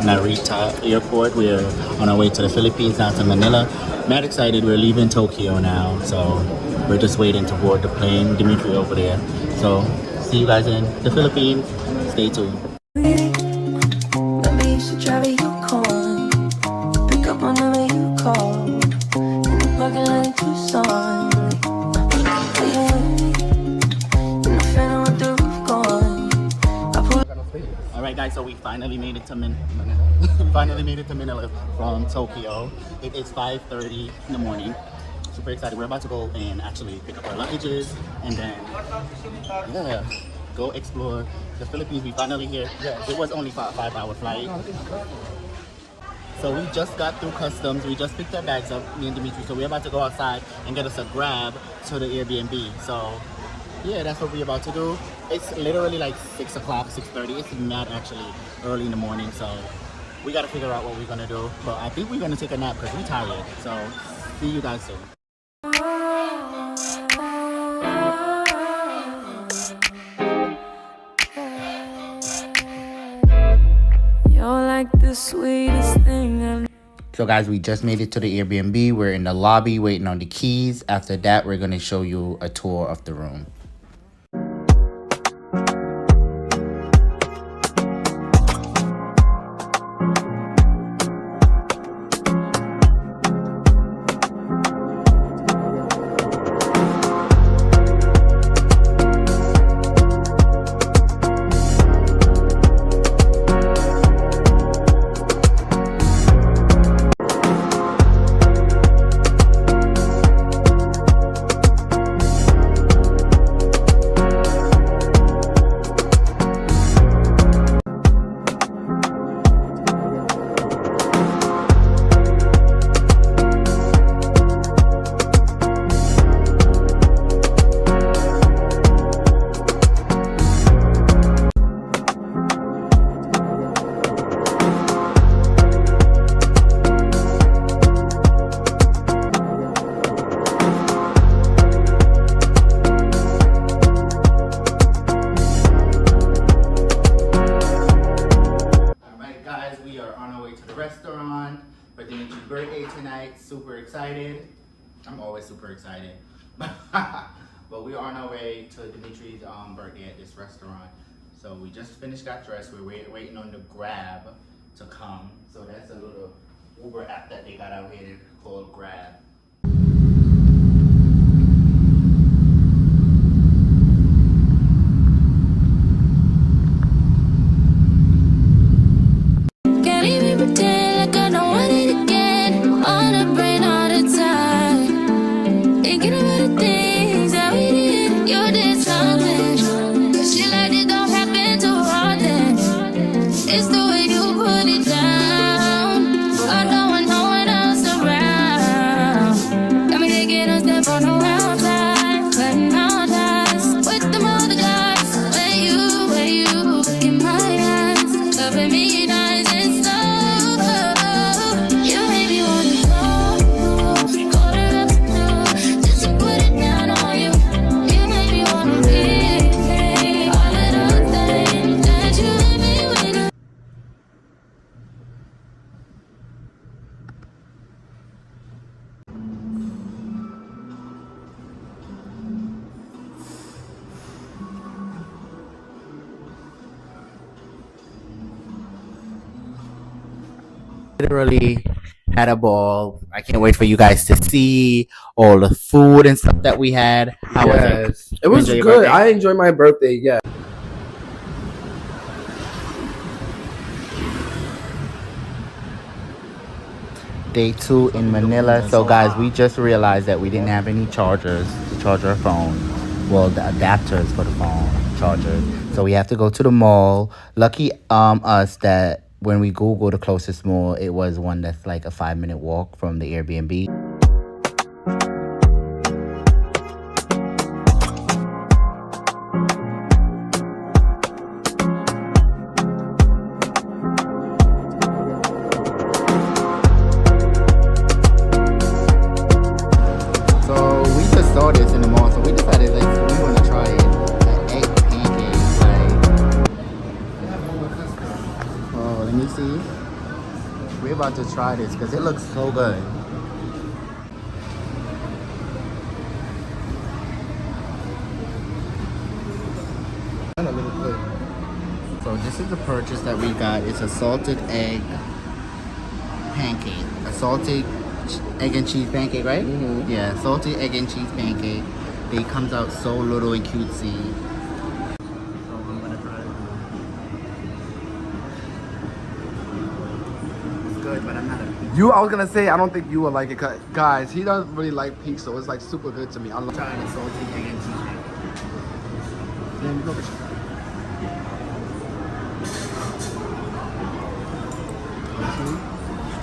Narita Airport. We're on our way to the Philippines, now to Manila. Mad excited. We're leaving Tokyo now, so we're just waiting to board the plane. Dimitri over there. So see you guys in the Philippines. Stay tuned. Alright guys, so we finally made it to Manila. Finally made it to Manila from Tokyo. It is 5:30 in the morning. Super excited. We're about to go and actually pick up our luggages and then go explore the Philippines. We finally here. It was only a 5-hour flight. So we just got through customs. We just picked our bags up, me and Dimitri. So we're about to go outside and get us a grab to the Airbnb. So yeah, that's what we're about to do. It's literally like 6 o'clock, 6:30. It's not actually early in the morning. So we got to figure out what we're going to do. But I think we're going to take a nap because we're tired. So see you guys soon. The sweetest thing. So guys, we just made it to the Airbnb. We're in the lobby waiting on the keys. After that, we're going to show you a tour of the room. Restaurant for Dimitri's birthday tonight. Super excited. I'm always super excited. But we are on our way to Dimitri's birthday at this restaurant. So we just finished, got dressed. We're waiting on the Grab to come. So that's a little Uber app that they got out here called Grab. Literally had a ball. I can't wait for you guys to see all the food and stuff that we had. How was it? It was good. I enjoyed my birthday. Yeah. Day 2 in Manila. So guys, we just realized that we didn't have any chargers to charge our phone. Well, the adapters for the phone chargers. So we have to go to the mall. Lucky us that when we Google the closest mall, it was one that's like a 5-minute walk from the Airbnb. So we just saw this in the mall, so we decided we want to try it. Egg pancakes, like. Oh, let me see. We're about to try this because it looks so good. And a little quick. So this is the purchase that we got. It's a salted egg pancake. A salted egg and cheese pancake, right? Mm-hmm. Yeah, salted egg and cheese pancake. It comes out so little and cutesy. So I'm gonna try it. It's good, but I'm not a I was gonna say, I don't think you would like it, 'cause, guys, he doesn't really like peach, so it's like super good to me. I love trying the salted egg and cheese pancake.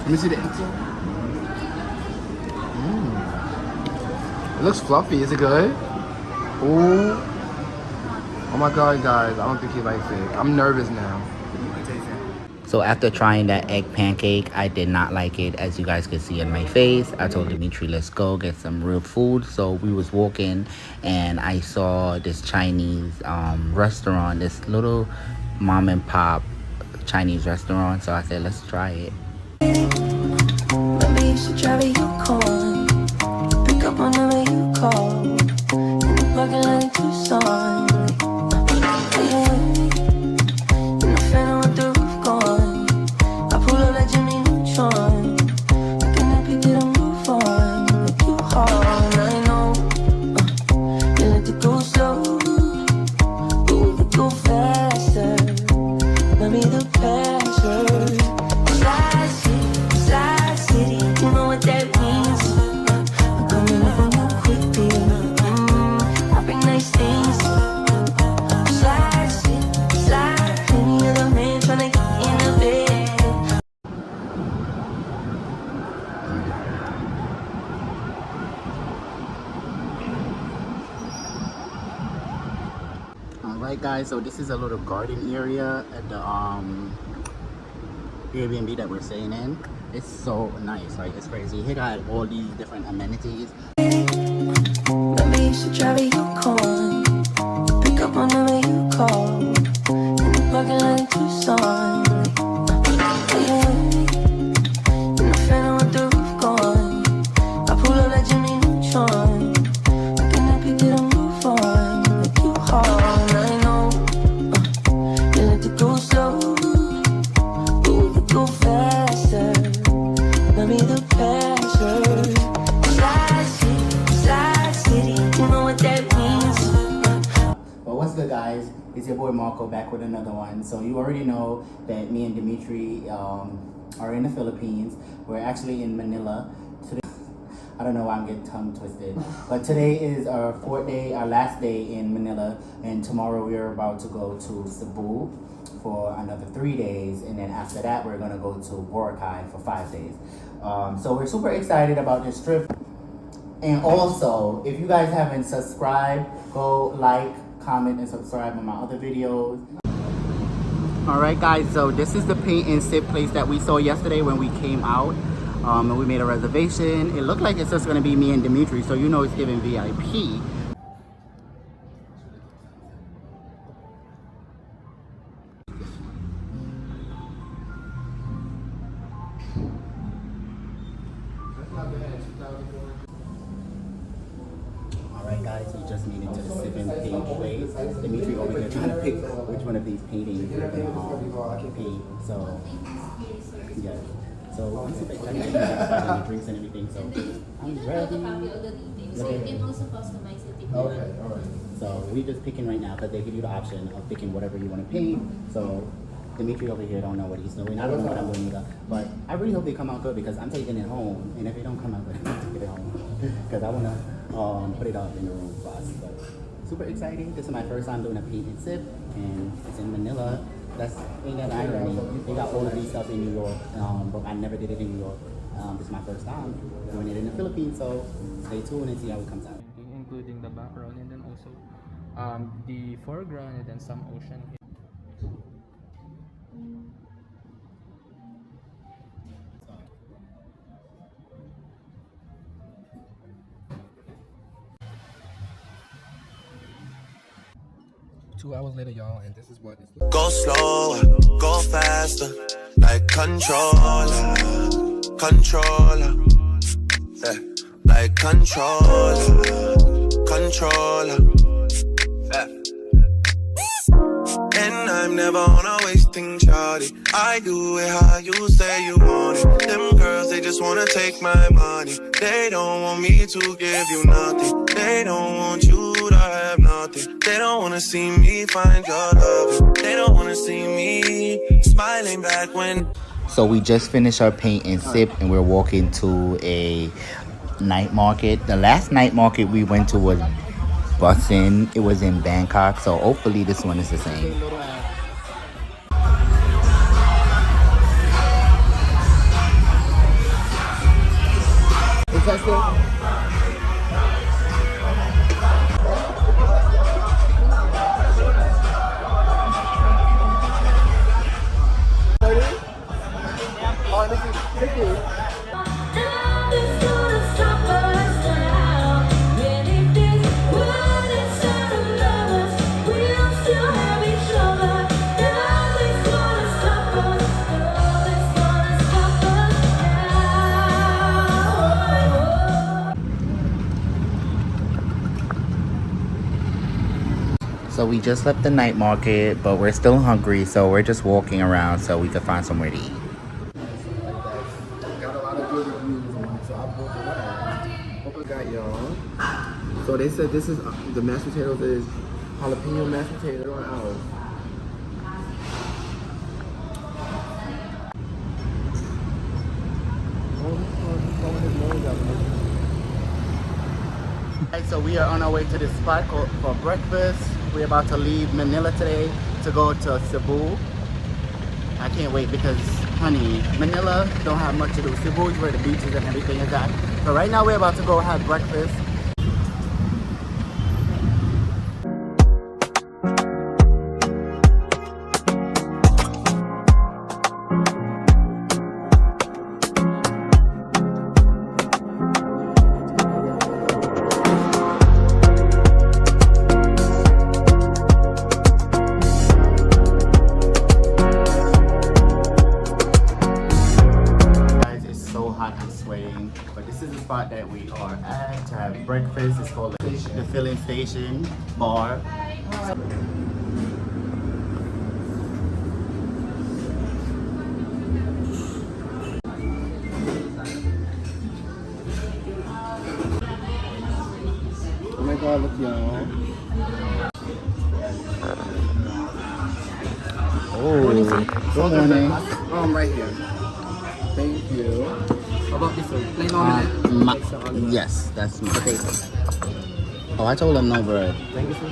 Let me see the inside. It looks fluffy. Is it good? Ooh. Oh my god, guys. I don't think he likes it. I'm nervous now. So after trying that egg pancake, I did not like it, as you guys could see in my face. I told Dimitri, let's go get some real food. So we was walking and I saw this Chinese restaurant, this little mom and pop Chinese restaurant. So I said, let's try it. Maybe you should travel your car. Pick up whenever you call. In the parking lot in Tucson. Are you with me? In the phantom with the roof gone. I pull up like Jimmy Neutron. Looking at people to move on. Like you hard, I know. You like to go slow, but we could go faster. Maybe the password. Slide city, you know what that means. I'm coming up on you quickly. I bring nice things. Slide city, any other man tryna get in the bed. Alright guys, so this is a little garden area at the Airbnb that we're staying in. It's so nice, like it's crazy. He got all these different amenities. Maybe you should travel your car. Pick up whenever you call. In the parking lot in Tucson. Are you with me? In the phantom with the roof gone. I pull up like Jimmy Neutron. Looking at people to move on. Like you hard, I know. You like to go slow, but we could go faster. Maybe the password. Slide city, you know what that means. But what's good guys? It's your boy Marco back with another one. So you already know that me and Dimitri are in the Philippines. We're actually in Manila. Today, I don't know why I'm getting tongue twisted. But today is our last day in Manila. And tomorrow we're about to go to Cebu for another 3 days. And then after that, we're gonna go to Boracay for 5 days. So we're super excited about this trip. And also, if you guys haven't subscribed, go like, comment, and subscribe on my other videos. Alright guys, so this is the paint and sip place that we saw yesterday when we came out. And we made a reservation. It looked like it's just gonna be me and Dimitri, so you know it's giving VIP. Alright guys, we just made it to the sip and paint place. Dimitri over here trying to pick which one of these paintings we're gonna paint. So yeah. So I'm super excited to buy the drinks and everything. So I'm ready. So you can also customize it if you want. Okay, alright. So we just picking right now because they give you the option of picking whatever you want to paint. So Dimitri over here don't know what he's doing. I don't know what I'm doing either. But I really hope they come out good because I'm taking it home. And if they don't come out good, I'm taking it home because I want to put it up in the room for us. But super exciting. This is my first time doing a paint and sip, and it's in Manila. Ain't that irony? They got all of these stuff in New York, but I never did it in New York. This is my first time doing it in the Philippines. So stay tuned and see how it comes out. Including the background and then also the foreground and then some ocean. Two hours later, y'all, and this is what it's Go slower, go faster. Now like controller, controller, yeah, like controller, controller, yeah. And I'm never on a wasting shawty. I do it how you say you want it. Them girls, they just wanna take my money. They don't want me to give you nothing. They don't want you to have nothing. They don't wanna see me find your love. They don't wanna see me smiling back when. So we just finished our paint and sip, and we're walking to a night market. The last night market we went to was bussin'. It was in Bangkok, so hopefully this one is the same. Is that still? So we just left the night market, but we're still hungry, so we're just walking around so we can find somewhere to eat. Got a lot of good reviews on it, so I bought the one. Hope I got y'all. So they said this is the mashed potatoes is jalapeno mashed potato and ours. Alright, so we are on our way to this spot for breakfast. We're about to leave Manila today to go to Cebu. I can't wait because, honey, Manila don't have much to do. Cebu is where the beaches and everything is at. So right now we're about to go have breakfast. But this is the spot that we are at to have breakfast. It's called the Flling Station Bar. Oh my god, look y'all. Oh, good morning. Right here. Thank you. How about this one? Plain omelette. Yes, that's my favorite. Oh, I told them no bread. Thank you, sir.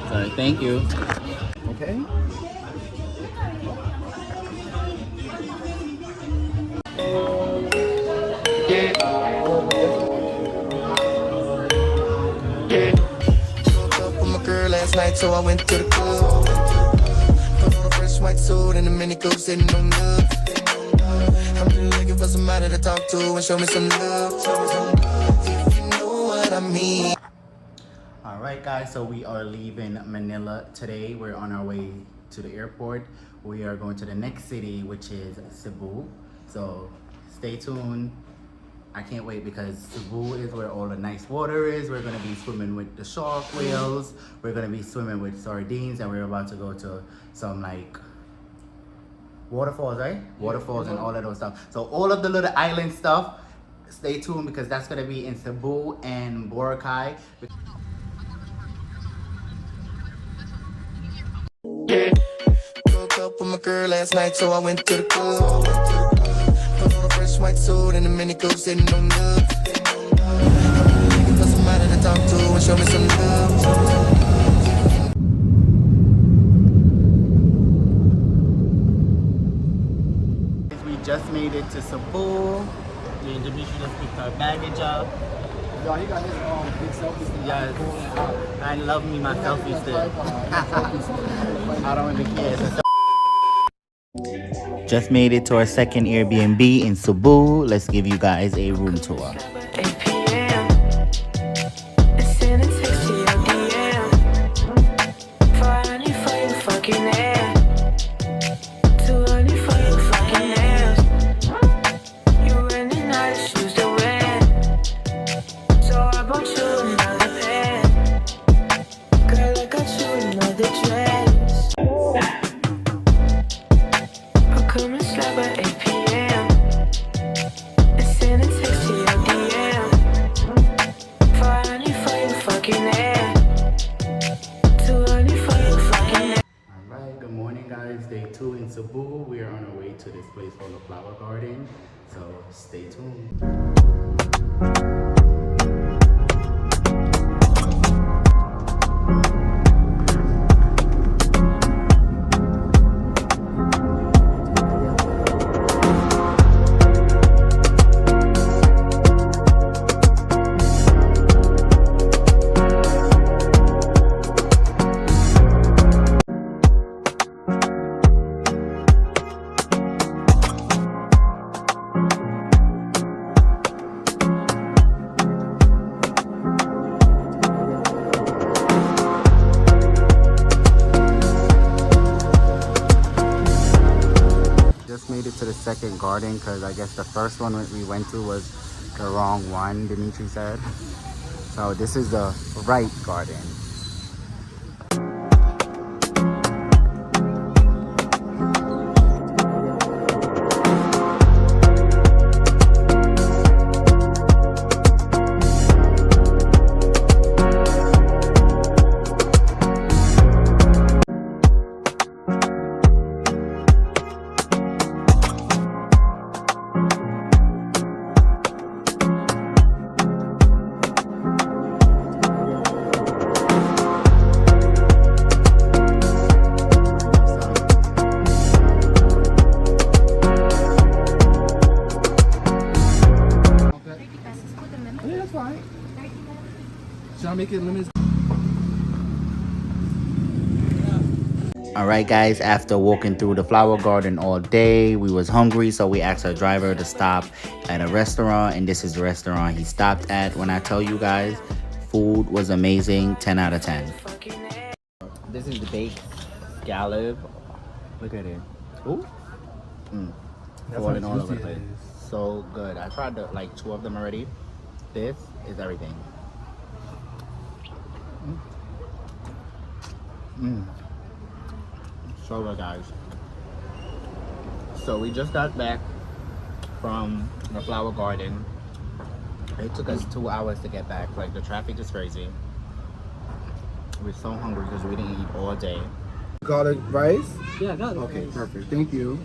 Sorry, thank you. Okay. Woke up with my girl last night, so I went to the club. Put on a fresh white suit and a mini coupe sitting on love. I'm really looking for somebody to talk to and show me some love. If you know what I mean. Alright guys, so we are leaving Manila today. We're on our way to the airport. We are going to the next city, which is Cebu. So stay tuned. I can't wait because Cebu is where all the nice water is. We're going to be swimming with the shark whales. We're going to be swimming with sardines, and we're about to go to some like waterfalls, right? Waterfalls and all of those stuff. So all of the little island stuff, stay tuned because that's going to be in Cebu and Boracay. Woke up with my girl last night, so I went to the club. Put on a fresh white suit and a mini coupe sitting on love. I'm really looking for somebody to talk to and show me some love. We just made it to Cebu. Me and Dimitri just picked our baggage up. Y'all, he got his big selfie stick. Yes, I love me my selfie stick. I don't even care. Just made it to our second Airbnb in Cebu. Let's give you guys a room tour. 8 p.m. It's in a taxi or DM. For honey for you fucking air. Too early for you fucking air. Cebu. We are on our way to this place called the Flower Garden. So stay tuned. Just made it to the second garden because I guess the first one we went to was the wrong one, Dimitri said. So this is the right garden. Should I make it limited? All right, guys, after walking through the flower garden all day, we was hungry, so we asked our driver to stop at a restaurant, and this is the restaurant he stopped at. When I tell you guys, food was amazing, 10 out of 10. This is the baked scallop. Look at it. Ooh. Falling all over the place. So good. I tried like 2 of them already. This is everything. So good, guys. So we just got back from the flower garden. It took us 2 hours to get back. Like, the traffic is crazy. We're so hungry because we didn't eat all day. Garlic rice? Yeah, got it. Okay, perfect. Thank you.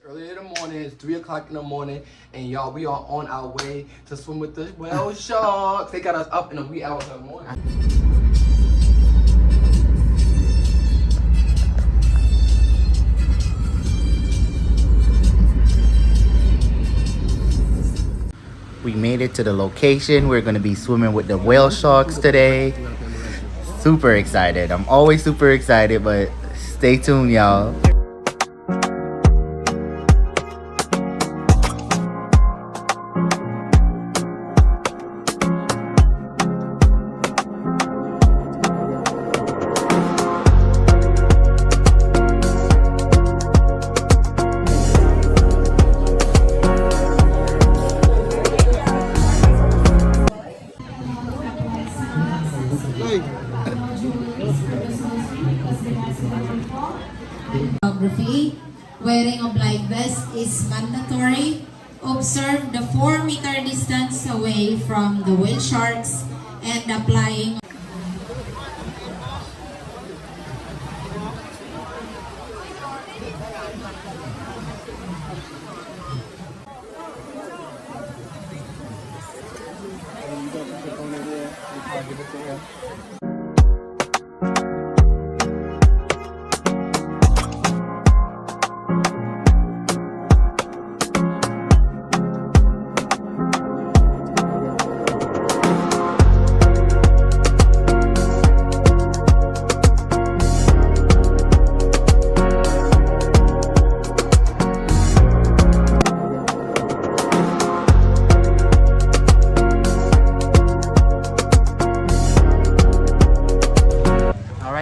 Early in the morning, it's 3 o'clock in the morning, and y'all, we are on our way to swim with the whale sharks. They got us up in the wee hours of the morning. We made it to the location. We're gonna be swimming with the whale sharks today. Super excited. I'm always super excited, but stay tuned, y'all. Photography. Wearing of life vest is mandatory. Observe the 4-meter distance away from the whale sharks and applying.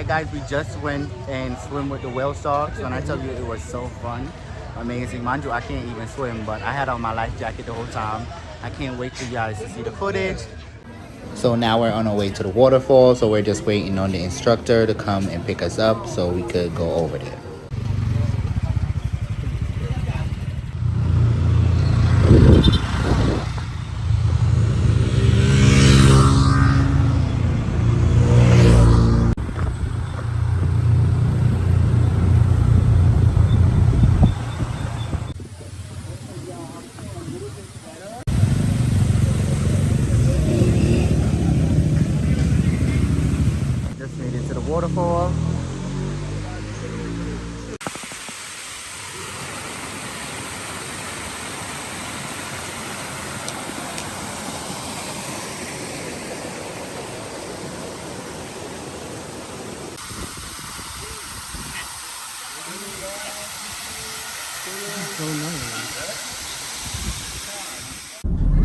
Guys, we just went and swim with the whale sharks, and I tell you, it was so fun, amazing. Mind you, I can't even swim, but I had on my life jacket the whole time. I can't wait for you guys to see the footage. So now we're on our way to the waterfall, so we're just waiting on the instructor to come and pick us up so we could go over there. So nice.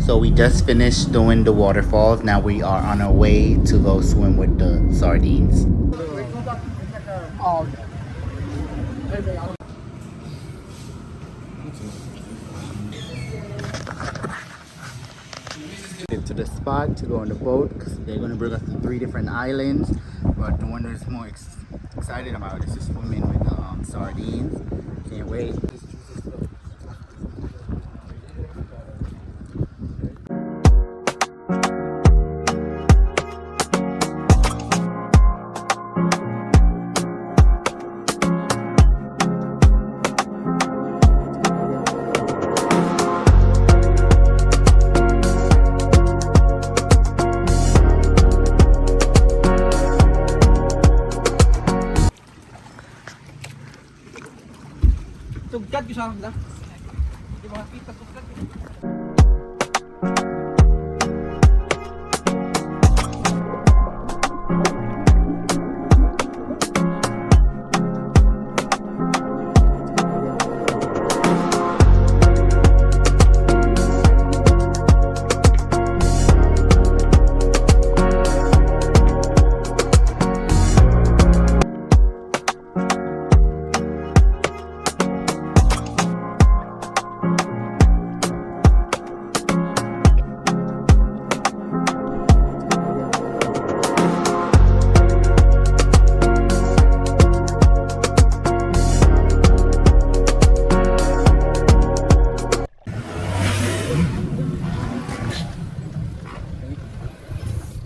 So we just finished doing the waterfalls. Now we are on our way to go swim with the sardines. To the spot to go on the boat because they're going to bring us to 3 different islands, but the one that's more excited about is just swimming with the sardines. Can't wait. Tugkad ko sa lang. Di ba kita tugkad.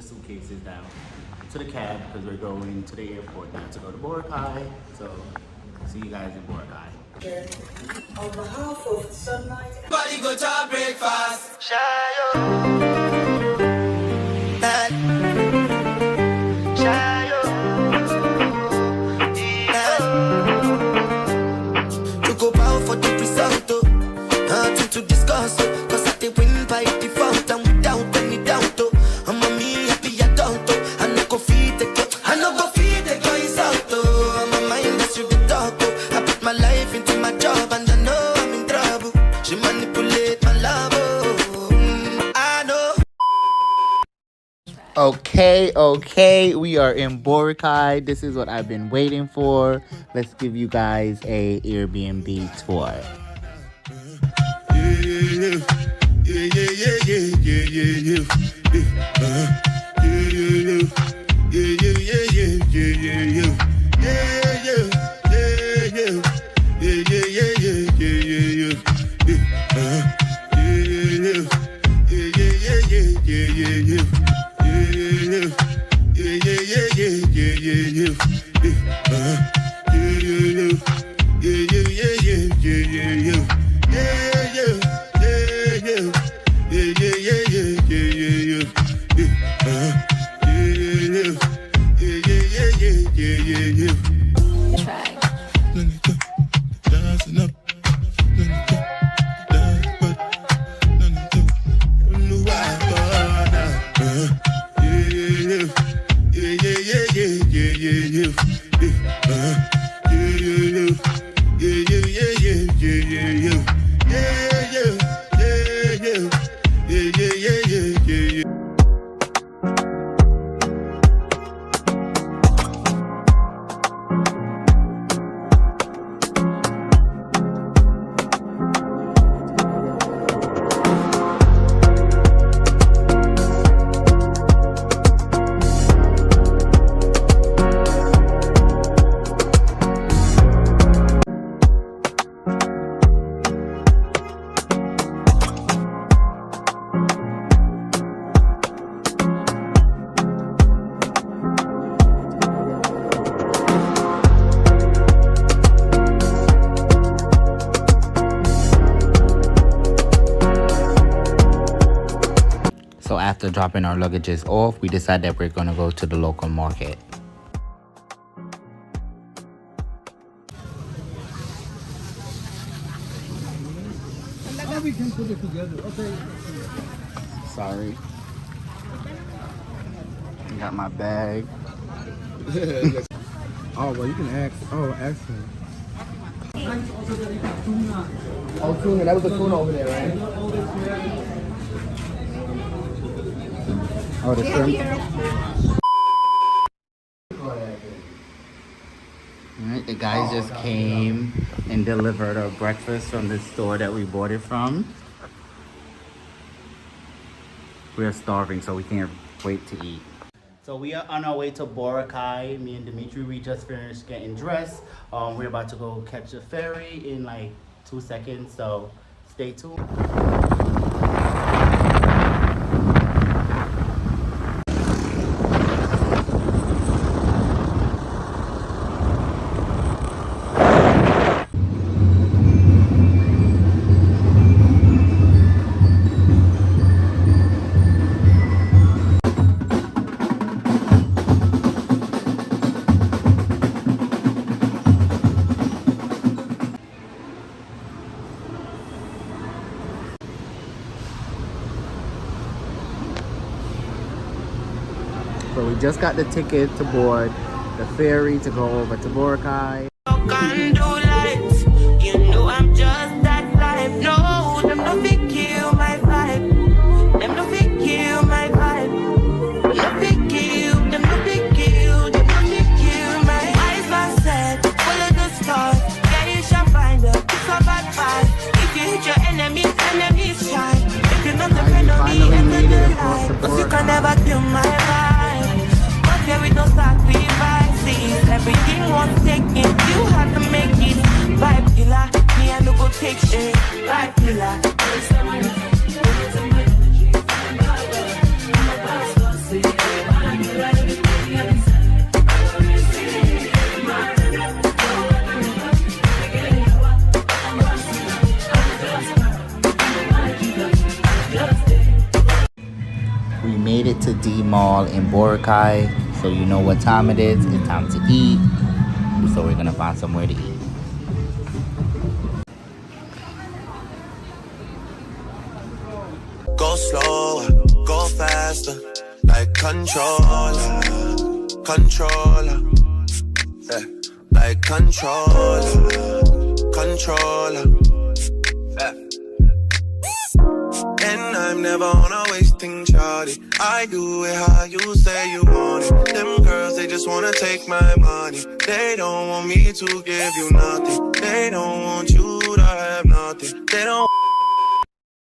Suitcases down to the cab because we're going to the airport now to go to Boracay. So see you guys in Boracay. On behalf of Sunlight. Body go to breakfast. To go bow for the result, nothing to discuss, cause I did win by default and without any doubt. I'm a me happy adult, I no go feed the girl, I no go feed the girl is out. I'm a mind that's you the dog, I put my life into my job and I know I'm in trouble. She manipulate my love, I know. Okay, we are in Boracay. This is what I've been waiting for. Let's give you guys a Airbnb tour. So after dropping our luggages off, we decided that we're gonna go to the local market. We can put it together. Okay. Sorry. Got my bag. Oh, well, you can ask. Oh, ask him. Oh, tuna. That was the tuna over there, right? Oh, the shrimp. Alright, the guys just came and delivered our breakfast from the store that we bought it from. We are starving, so we can't wait to eat. So we are on our way to Boracay. Me and Dimitri, we just finished getting dressed. We're about to go catch a ferry in like 2 seconds, so stay tuned. So we just got the ticket to board the ferry to go over to Boracay. You know I'm just that type. No, them no fit kill my vibe. Them no fit kill my vibe. Them no fit kill. Them no fit kill. Them no fit kill my eyes. My set, follow the stars. Yeah, you shall find her. It's a bad vibe. If you hit your enemies shine. If you're not the friend of me, enter the light. Cause you can never kill my vibe. But there is no sacrifices. Everything was taken. You have to make it. Vibe killer, me I no go take shit. Vibe killer. We made it to D Mall in Boracay, so you know what time it is. It's time to eat. So we're gonna find somewhere to eat. Go slower, go faster, like controller, controller, yeah, like controller, controller, yeah. And I'm never on a wasting charity. I do it how you say you want it. Them girls, they just wanna take my money. They don't want me to give you nothing. They don't want you to have nothing. They don't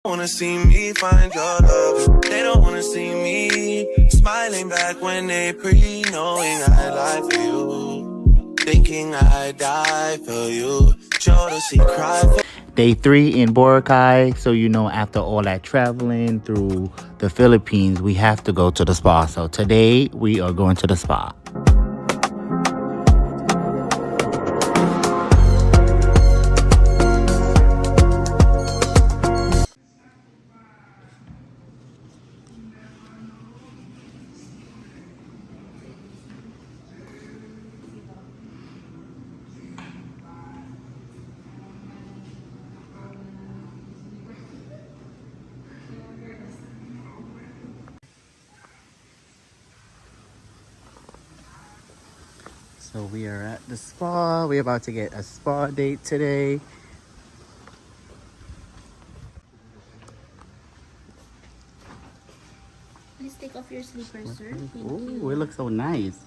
wanna see me find your love. They don't wanna see me smiling back when they knowing I lie for you, thinking I die for you. Sure to see cry for. Day 3 in Boracay, so you know after all that traveling through the Philippines, we have to go to the spa. So today we are going to the spa. So we are at the spa. We're about to get a spa date today. Please take off your slippers, sir. Thank Ooh, you. it looks so nice.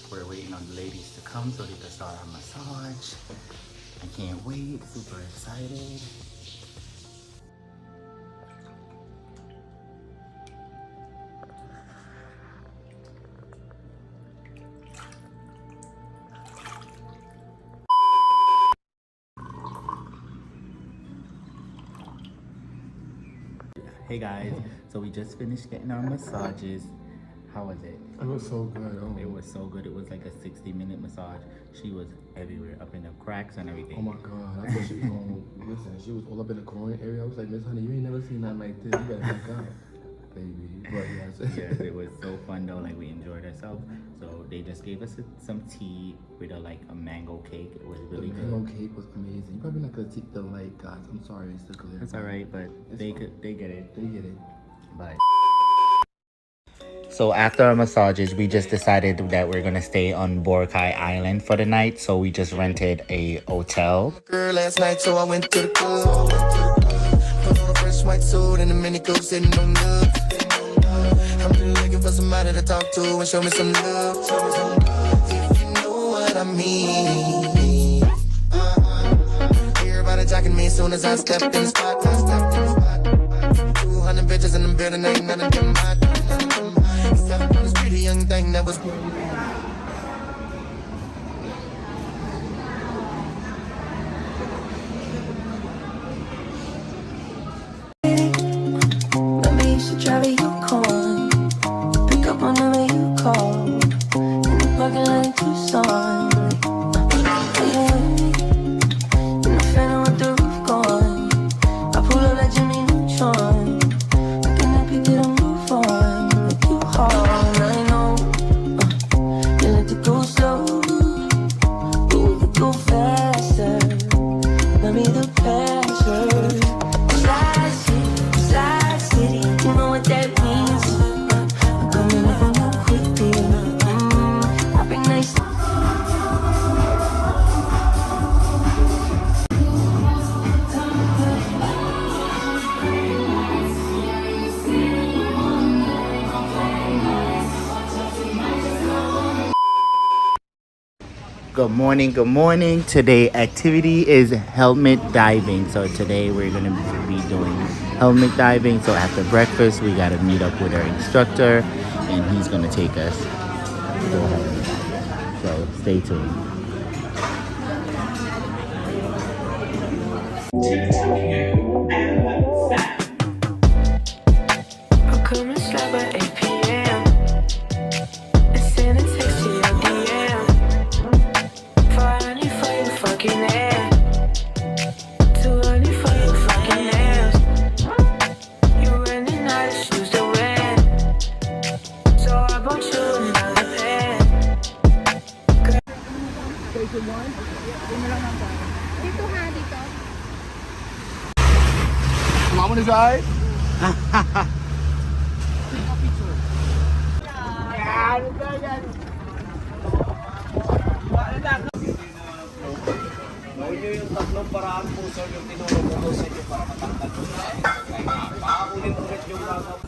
We're waiting on the ladies to come so they can start our massage. I can't wait, super excited. Hey guys, so we just finished getting our massages. How was it? It was so good. Oh. It was so good. It was like a 60-minute massage. She was everywhere, up in the cracks and Oh everything. my God, I thought she was going, listen, she was all up in the groin area. I was like, Miss Honey, you ain't never seen nothing like this. You better back up, baby. But yes. Yes, it was so fun though. Like we enjoyed ourselves. So they just gave us some tea with a mango cake. It was really The good. mango cake was amazing. You probably not gonna take the light, guys. I'm sorry, it's the clear. It's all right, but they get it. They get it. But so after our massages, we just decided that we're gonna stay on Boracay Island for the night. So we just rented a hotel. Girl, last night, so I went to the club. Put on a fresh white suit and a mini coupe sitting on love. I'm really looking for somebody to talk to and show me some love. If you know what I mean. Everybody jocking me as soon as I step in the spot. 200 bitches in the building, ain't none of them hot. Except for this pretty young thing that was. Let me used to drive you calling. Pick up on the way you call. In the parking lot in Tucson. Are you with me? In the phantom with the roof gone. I pull up like Jimmy Neutron. Looking at people to move on. Like you hard, I know. You like to go slow. But we could go faster. Let me the password. Slide City, you know what that means. I'm coming up on you quickly. I bring nice. Good morning, good morning. Today activity is helmet diving. So today we're gonna be doing helmet diving. So after breakfast, we gotta meet up with our instructor and he's gonna take us to go helmet diving. So stay tuned. I'll come and slap at 8 p.m. and send a text to your DM. Funny for your fucking ass. Too early for your fucking nails. You're running out of shoes to wear. So I bought you another pair. Dito ha, dito. Mama on the side? Yung tatlong paraan po sir yung tinulong ko sa inyo para matanggal ko. Paulit-ulit yung gagawin.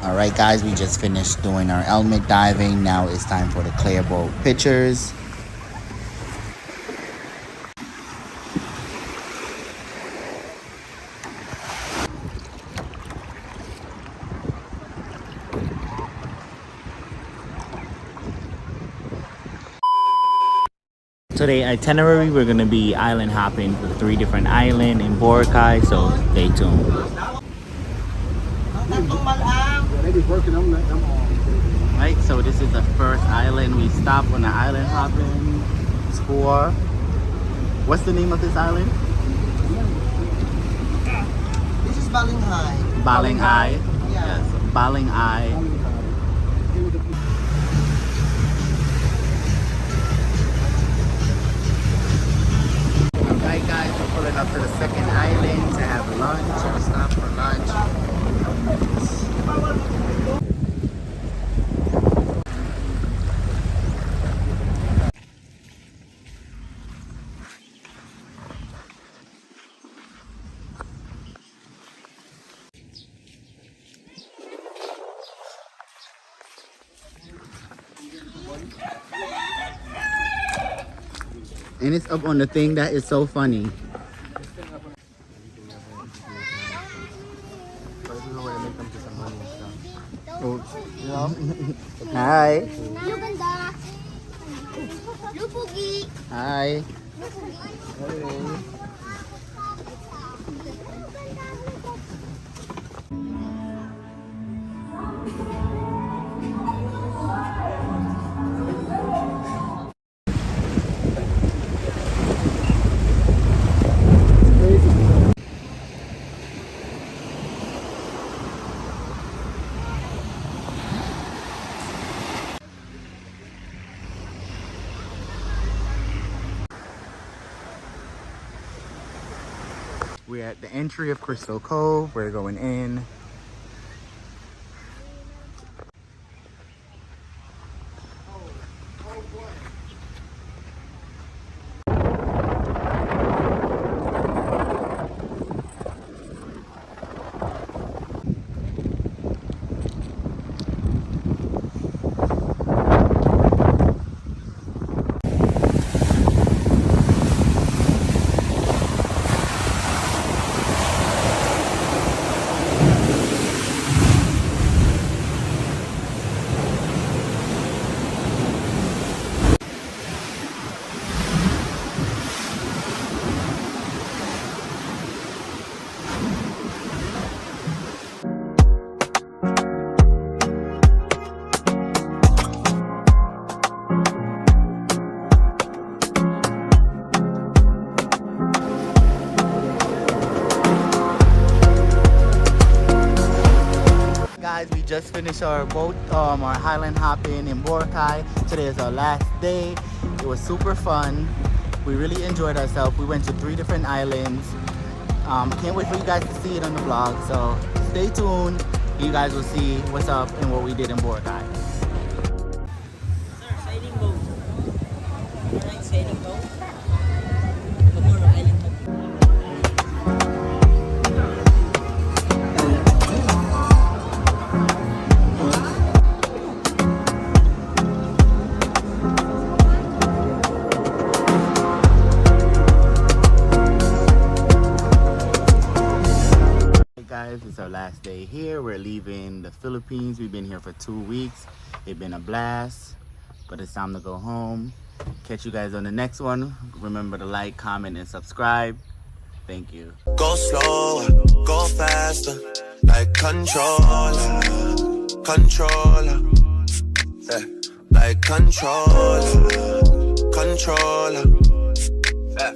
Alright guys, we just finished doing our helmet diving. Now it's time for the Clearwater pictures. Today itinerary, we're gonna be island hopping for 3 different islands in Boracay, so stay tuned. Right, so this is the first island we stopped on the island hopping tour. What's the name of this island? This is Balinghay. Balinghay. Yeah. Yes, Balinghay. Alright guys, we're pulling up to the second island to have lunch. We'll stop for lunch. And it's up on the thing that is so funny. Oh, hi. Lu ganda. Lu pugi. Hi. We're at the entry of Crystal Cove. We're going in. Guys, we just finished our boat, our Highland hopping in Boracay. Today is our last day. It was super fun. We really enjoyed ourselves. We went to 3 different islands. Can't wait for you guys to see it on the vlog. So stay tuned. You guys will see what's up and what we did in Boracay. Sir, sailing boat. Alright, sailing boat. Tomorrow, island boat. Guys, it's our last day here. We're leaving the Philippines. We've been here for 2 weeks. It's been a blast, but it's time to go home. Catch you guys on the next one. Remember to like, comment, and subscribe. Thank you. Go slower, go faster, like controller, controller, yeah, like controller, controller, yeah.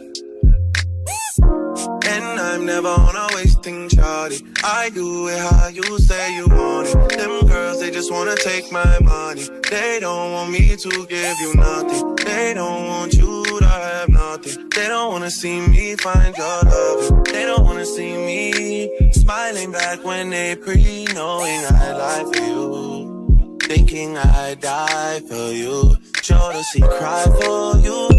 And I'm never on a wasting shawty. I do it how you say you want it. Them girls, they just wanna take my money. They don't want me to give you nothing. They don't want you to have nothing. They don't wanna see me find your love. They don't wanna see me smiling back when they pre-knowing I lie for you. Thinking I die for you. Sure to see cry for you.